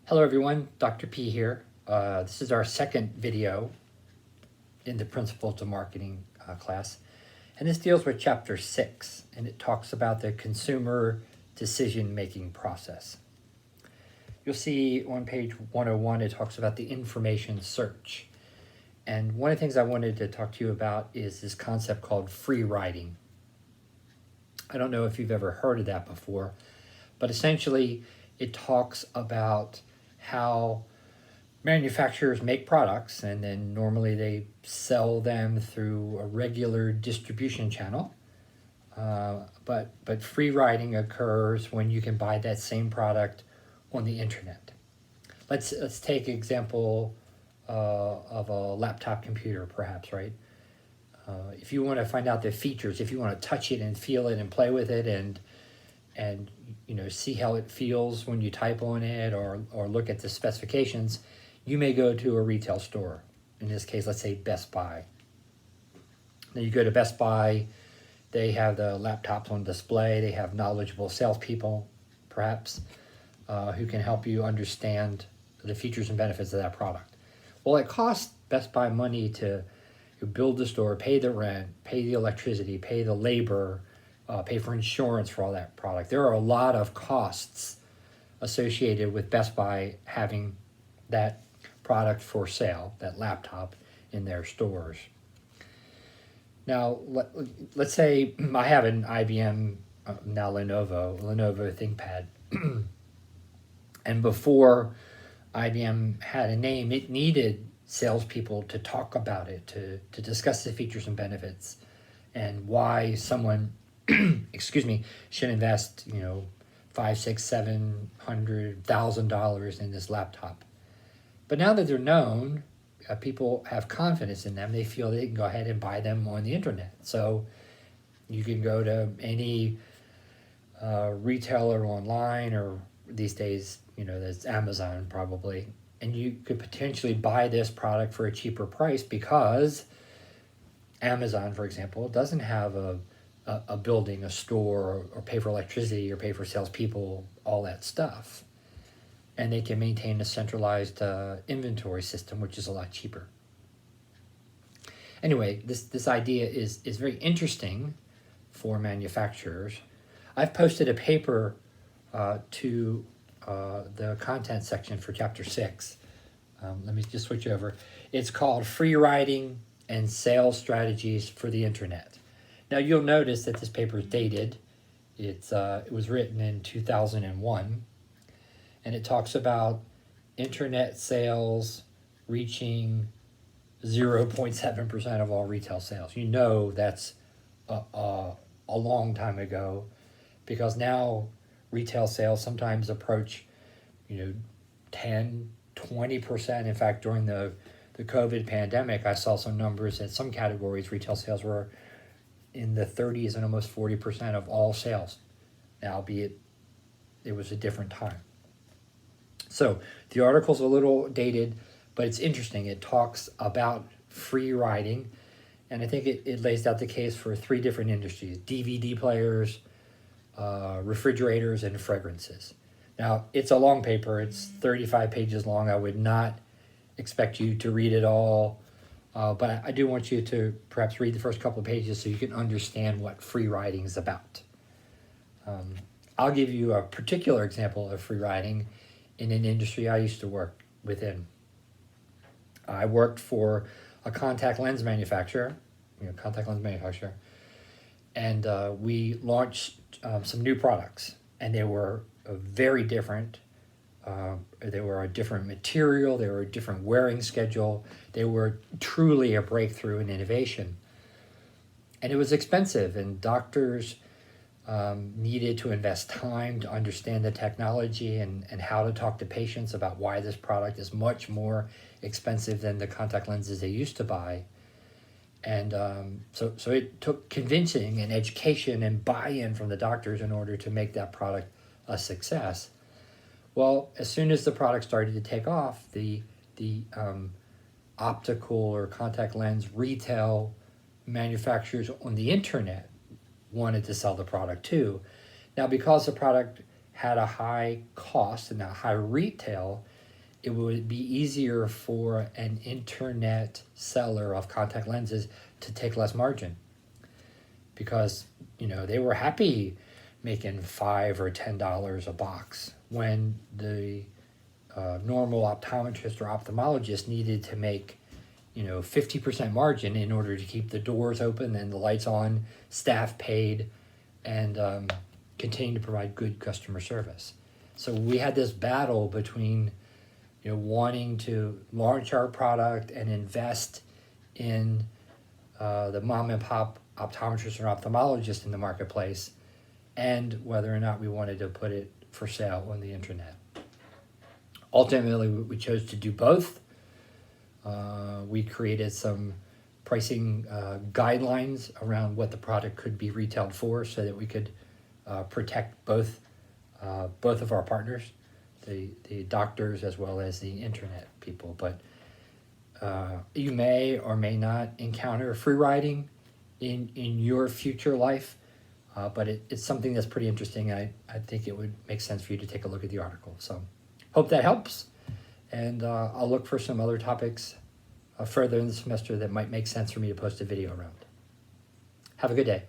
Hello everyone, Dr. P here. This is our second video in the Principles of Marketing class. And this deals with chapter 6, and it talks about the consumer decision-making process. You'll see on page 101, it talks about the information search. And one of the things I wanted to talk to you about is this concept called free riding. I don't know if you've ever heard of that before, but essentially it talks about how manufacturers make products and then normally they sell them through a regular distribution channel. But free riding occurs when you can buy that same product on the internet. Let's take an example of a laptop computer, perhaps, right? If you want to find out the features, if you want to touch it and feel it and play with it and see how it feels when you type on it or look at the specifications, you may go to a retail store. In this case, let's say Best Buy. Now you go to Best Buy, they have the laptops on display, they have knowledgeable salespeople, perhaps, who can help you understand the features and benefits of that product. Well, it costs Best Buy money to build the store, pay the rent, pay the electricity, pay the labor, pay for insurance for all that product. There are a lot of costs associated with Best Buy having that product for sale, that laptop, in their stores. Now, let's say I have an IBM, now Lenovo ThinkPad. And before IBM had a name, it needed salespeople to talk about it, to discuss the features and benefits, and why someone should invest, $500, $600, $700,000 in this laptop. But now that they're known, people have confidence in them. They feel they can go ahead and buy them on the internet. So you can go to any retailer online, or these days, there's Amazon probably, and you could potentially buy this product for a cheaper price because Amazon, for example, doesn't have a building, a store, or pay for electricity or pay for salespeople, all that stuff. And they can maintain a centralized inventory system, which is a lot cheaper. Anyway, this idea is very interesting for manufacturers. I've posted a paper to the content section for chapter 6. Let me just switch over. It's called Free Riding and Sales Strategies for the Internet. Now you'll notice that this paper is dated. It was written in 2001, and it talks about internet sales reaching 0.7% of all retail sales. That's a long time ago, because now retail sales sometimes approach 10, 20%. In fact, during the COVID pandemic, I saw some numbers that some categories retail sales were in the 30s and almost 40% of all sales, albeit it was a different time. So the article's a little dated, but it's interesting. It talks about free riding, and I think it lays out the case for 3 different industries: DVD players, refrigerators, and fragrances. Now, it's a long paper. It's 35 pages long. I would not expect you to read it all, but I do want you to perhaps read the first couple of pages so you can understand what free riding is about. I'll give you a particular example of free riding in an industry I used to work within. I worked for a contact lens manufacturer, and we launched some new products, and they were very different. They were a different material, they were a different wearing schedule, they were truly a breakthrough in innovation. And it was expensive, and doctors needed to invest time to understand the technology and how to talk to patients about why this product is much more expensive than the contact lenses they used to buy. And so it took convincing and education and buy-in from the doctors in order to make that product a success. Well, as soon as the product started to take off, the optical or contact lens retail manufacturers on the internet wanted to sell the product too. Now, because the product had a high cost and a high retail, it would be easier for an internet seller of contact lenses to take less margin, because they were happy making $5 or $10 a box when the normal optometrist or ophthalmologist needed to make 50% margin in order to keep the doors open and the lights on, staff paid, and continue to provide good customer service. So we had this battle between wanting to launch our product and invest in the mom and pop optometrist or ophthalmologist in the marketplace, and whether or not we wanted to put it for sale on the internet. Ultimately, we chose to do both. We created some pricing guidelines around what the product could be retailed for, so that we could protect both of our partners, the doctors as well as the internet people. But you may or may not encounter free riding in your future life, but it's something that's pretty interesting. I think it would make sense for you to take a look at the article. So hope that helps, and I'll look for some other topics further in the semester that might make sense for me to post a video around. Have a good day.